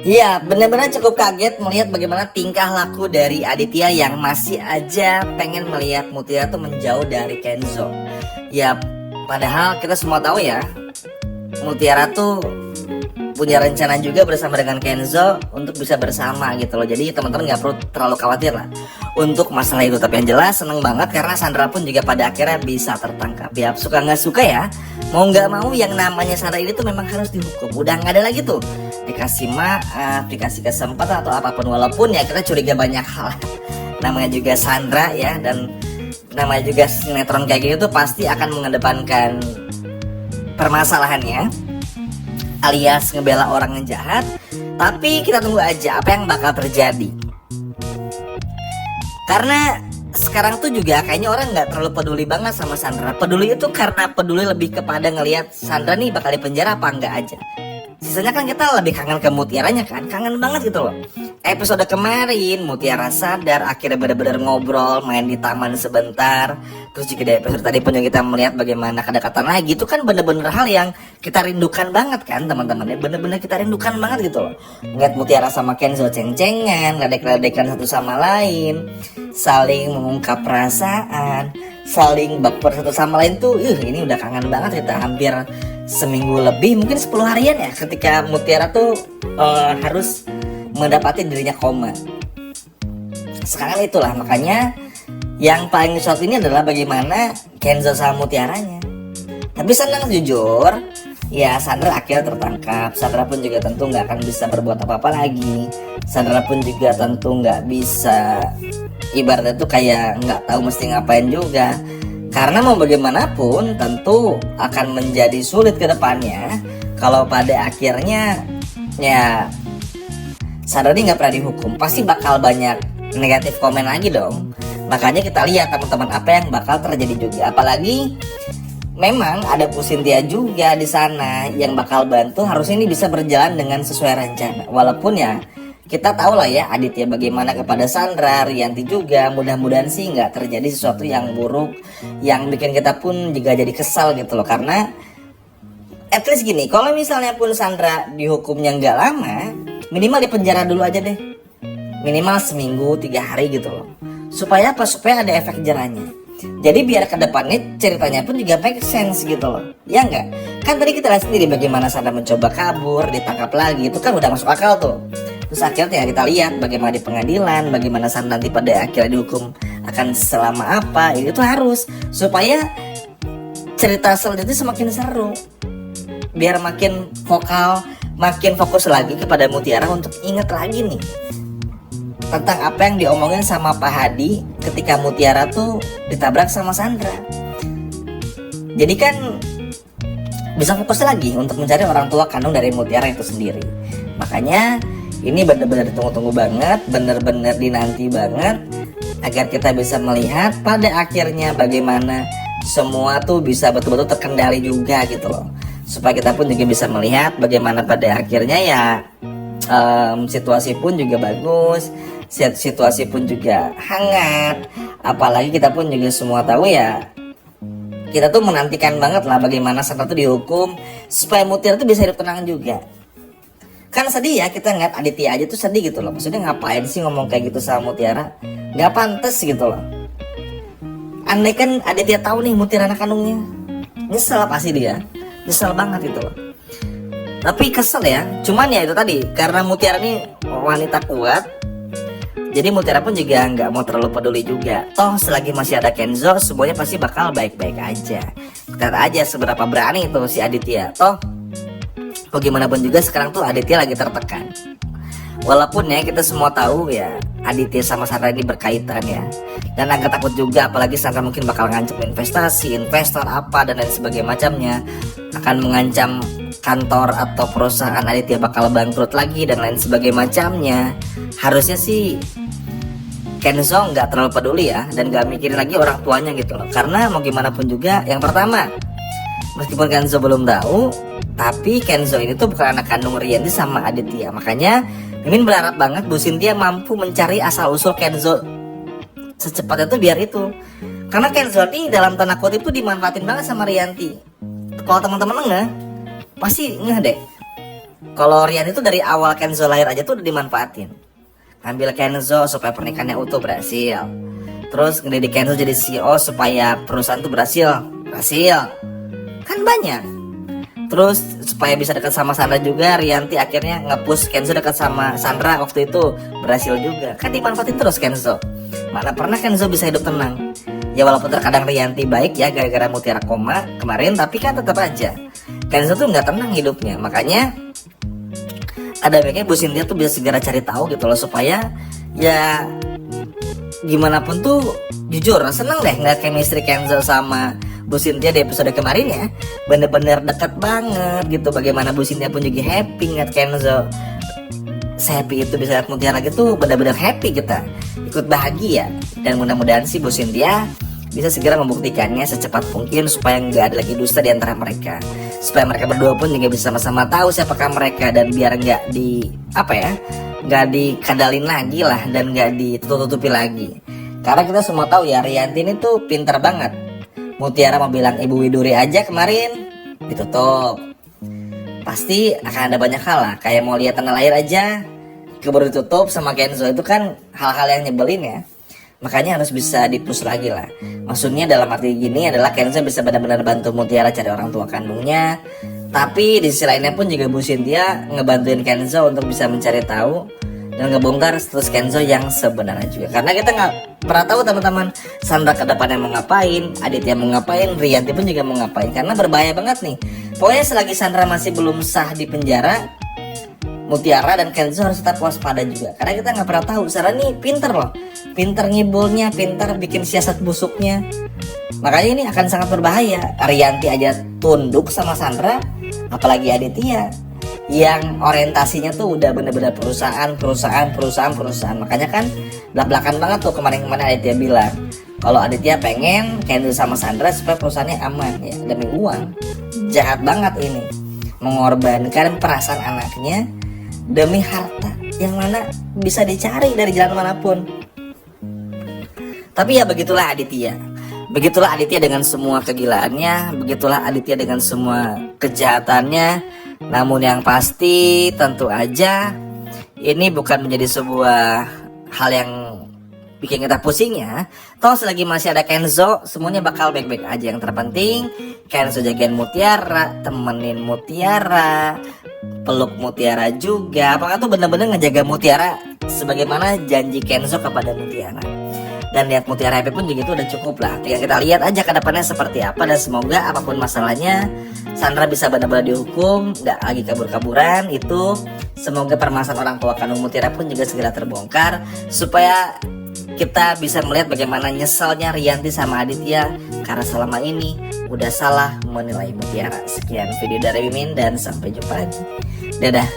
Iya, benar-benar cukup kaget melihat bagaimana tingkah laku dari Aditya yang masih aja pengen melihat Mutiara tuh menjauh dari Kenzo. Ya, padahal kita semua tahu ya, Mutiara tuh punya rencana juga bersama dengan Kenzo untuk bisa bersama gitu loh. Jadi teman-teman nggak perlu terlalu khawatir lah untuk masalah itu. Tapi yang jelas seneng banget karena Sandra pun juga pada akhirnya bisa tertangkap. Ya suka nggak suka ya, mau nggak mau yang namanya Sandra ini tuh memang harus dihukum. Udah nggak ada lagi tuh dikasih maaf, dikasih kesempatan atau apapun. Walaupun ya kita curiga banyak hal. Namanya juga Sandra ya, dan namanya juga sinetron kayak gitu tuh pasti akan mengedepankan permasalahannya, alias ngebela orang yang jahat. Tapi kita tunggu aja apa yang bakal terjadi. Karena sekarang tuh juga kayaknya orang nggak terlalu peduli banget sama Sandra. Peduli itu karena peduli lebih kepada ngelihat Sandra nih bakal dipenjara apa enggak aja. Sisanya kan kita lebih kangen ke Mutiaranya kan, kangen banget gitu loh. Episode kemarin Mutiara sadar, akhirnya benar-benar ngobrol, main di taman sebentar. Terus juga di episode tadi pun kita melihat bagaimana kedekatan lagi. Itu kan bener-bener hal yang kita rindukan banget kan teman-teman ya. Bener-bener kita rindukan banget gitu loh. Ngeliat Mutiara sama Kenzo ceng-cengan, ledek-ledekan satu sama lain, saling mengungkap perasaan, saling baper satu sama lain tuh. Ini udah kangen banget kita, hampir seminggu lebih, mungkin 10 harian ya, ketika Mutiara tuh harus mendapati dirinya koma. Sekarang itulah makanya yang paling shock ini adalah bagaimana Kenzo sama Mutiaranya. Tapi senang jujur ya, Sandra akhirnya tertangkap. Sandra pun juga tentu nggak akan bisa berbuat apa-apa lagi. Sandra pun juga tentu nggak bisa, ibaratnya tuh kayak nggak tahu mesti ngapain juga. Karena mau bagaimanapun tentu akan menjadi sulit ke depannya kalau pada akhirnya ya Sandra ini nggak pernah dihukum. Pasti bakal banyak negatif komen lagi dong. Makanya kita lihat teman-teman apa yang bakal terjadi juga. Apalagi memang ada Bu Cynthia juga di sana yang bakal bantu. Harusnya ini bisa berjalan dengan sesuai rencana. Walaupun ya kita tahu lah ya Aditya bagaimana kepada Sandra, Rianti juga. Mudah-mudahan sih nggak terjadi sesuatu yang buruk yang bikin kita pun juga jadi kesal gitu loh. Karena at least gini, kalau misalnya pun Sandra dihukumnya nggak lama, minimal di penjara dulu aja deh. Minimal seminggu 3 hari gitu loh. Supaya apa? Supaya ada efek jerahnya. Jadi biar ke depannya ceritanya pun juga make sense gitu loh. Ya enggak? Kan tadi kita lihat sendiri bagaimana Sandra mencoba kabur, ditangkap lagi. Itu kan udah masuk akal tuh. Terus akhirnya kita lihat bagaimana di pengadilan, bagaimana Sandra nanti pada akhirnya dihukum akan selama apa. Itu harus supaya cerita selanjutnya semakin seru, biar makin vokal, makin fokus lagi kepada Mutiara untuk inget lagi nih tentang apa yang diomongin sama Pak Hadi ketika Mutiara tuh ditabrak sama Sandra. Jadi kan bisa fokus lagi untuk mencari orang tua kandung dari Mutiara itu sendiri. Makanya ini benar-benar ditunggu-tunggu banget, benar-benar dinanti banget, agar kita bisa melihat pada akhirnya bagaimana semua tuh bisa betul-betul terkendali juga gitu loh. Supaya kita pun juga bisa melihat bagaimana pada akhirnya ya situasi pun juga bagus, situasi pun juga hangat. Apalagi kita pun juga semua tahu ya, kita tuh menantikan banget lah bagaimana Sandra tuh dihukum supaya Mutiara tuh bisa hidup tenang juga. Kan sedih ya kita ngeliat Aditya aja tuh sedih gitu loh. Maksudnya ngapain sih ngomong kayak gitu sama Mutiara, gak pantas gitu loh. Andai kan Aditya tahu nih Mutiara anak kandungnya, nyesel pasti dia, nyesel banget itu loh. Tapi kesel ya, cuman ya itu tadi, karena Mutiara ini wanita kuat, jadi Mutiara pun juga nggak mau terlalu peduli juga. Toh selagi masih ada Kenzo, semuanya pasti bakal baik-baik aja. Kita lihat aja seberapa berani itu si Aditya. Toh bagaimanapun juga sekarang tuh Aditya lagi tertekan. Walaupun ya kita semua tahu ya Aditya sama Sandra ini berkaitan ya. Dan agak takut juga, apalagi Sandra mungkin bakal ngancam investasi, investor apa dan lain sebagainya macamnya. Akan mengancam kantor atau perusahaan Aditya bakal bangkrut lagi dan lain sebagainya macamnya. Harusnya sih Kenzo nggak terlalu peduli ya, dan nggak mikirin lagi orang tuanya gitu loh. Karena mau gimana pun juga, yang pertama, meskipun Kenzo belum tahu, tapi Kenzo ini tuh bukan anak kandung Rianti sama Aditya. Makanya Mimin berharap banget Bu Cynthia mampu mencari asal usul Kenzo secepatnya tuh biar itu. Karena Kenzo ini dalam tanda kutip tuh dimanfaatin banget sama Rianti. Kalau teman-teman pasti ngeh deh. Kalau Rian itu dari awal Kenzo lahir aja tuh udah dimanfaatin. Ngambil Kenzo supaya pernikahannya utuh, berhasil. Terus ngedidik Kenzo jadi CEO supaya perusahaan tuh berhasil. Kan banyak. Terus supaya bisa dekat sama Sandra juga, Rianti akhirnya nge-push Kenzo dekat sama Sandra waktu itu, berhasil juga. Kan dimanfaatin terus Kenzo. Mana pernah Kenzo bisa hidup tenang. Ya walaupun terkadang Rianti baik ya gara-gara Mutiara koma kemarin, tapi kan tetap aja Kenzo tuh nggak tenang hidupnya. Makanya ada baiknya Bu Cynthia tuh bisa segera cari tahu gitu loh, supaya ya gimana pun tuh jujur seneng deh ngeliat chemistry Kenzo sama Bu Cynthia di episode kemarin ya. Bener-bener deket banget gitu. Bagaimana Bu Cynthia pun juga happy ngeliat Kenzo happy itu bisa lihat Mutiara gitu, bener-bener happy kita, ikut bahagia. Dan mudah-mudahan sih Bu Cynthia bisa segera membuktikannya secepat mungkin supaya nggak ada lagi dusta di antara mereka, supaya mereka berdua pun juga bisa sama-sama tahu siapakah mereka, dan biar nggak nggak dikadalin lagi lah, dan nggak ditutup-tutupi lagi. Karena kita semua tahu ya Rianti ini tuh pinter banget. Mutiara mau bilang Ibu Widuri aja kemarin ditutup, pasti akan ada banyak hal lah, kayak mau lihat tanggal lahir aja keburu ditutup sama Kenzo. Itu kan hal-hal yang nyebelin ya. Makanya harus bisa dipus lagi lah. Maksudnya dalam arti gini adalah Kenzo bisa benar-benar bantu Mutiara cari orang tua kandungnya, tapi di sisi lainnya pun juga Bu Cynthia ngebantuin Kenzo untuk bisa mencari tahu dan ngebongkar status Kenzo yang sebenarnya juga. Karena kita nggak pernah tahu teman-teman, Sandra ke depannya mau ngapain, Aditya mau ngapain, Rianti pun juga mau ngapain. Karena berbahaya banget nih. Pokoknya selagi Sandra masih belum sah di penjara, Mutiara dan Kenzo harus tetap waspada juga. Karena kita nggak pernah tahu, Sandra nih pinter loh, pinter ngibulnya, pinter bikin siasat busuknya. Makanya ini akan sangat berbahaya. Rianti aja tunduk sama Sandra, apalagi Aditya yang orientasinya tuh udah bener-bener perusahaan. Makanya kan belak-belakan banget tuh kemarin-kemarin Aditya bilang kalau Aditya pengen Kenzo sama Sandra supaya perusahaannya aman ya, demi uang. Jahat banget ini, mengorbankan perasaan anaknya demi harta yang mana bisa dicari dari jalan manapun. Tapi ya begitulah Aditya dengan semua kegilaannya, begitulah Aditya dengan semua kejahatannya. Namun yang pasti tentu aja ini bukan menjadi sebuah hal yang bikin kita pusing ya. Toh selagi masih ada Kenzo, semuanya bakal baik-baik aja. Yang terpenting Kenzo jagain Mutiara, temenin Mutiara, peluk Mutiara juga. Apakah tuh bener-bener ngejaga Mutiara sebagaimana janji Kenzo kepada Mutiara. Dan lihat Mutiara happy pun juga itu udah cukup lah. Tinggal kita lihat aja ke depannya seperti apa. Dan semoga apapun masalahnya Sandra bisa benar-benar dihukum, gak lagi kabur-kaburan itu. Semoga permasalahan orang tua kandung Mutiara pun juga segera terbongkar, supaya kita bisa melihat bagaimana nyeselnya Rianti sama Aditya karena selama ini udah salah menilai Mutiara. Sekian video dari Mimin dan sampai jumpa lagi. Dadah.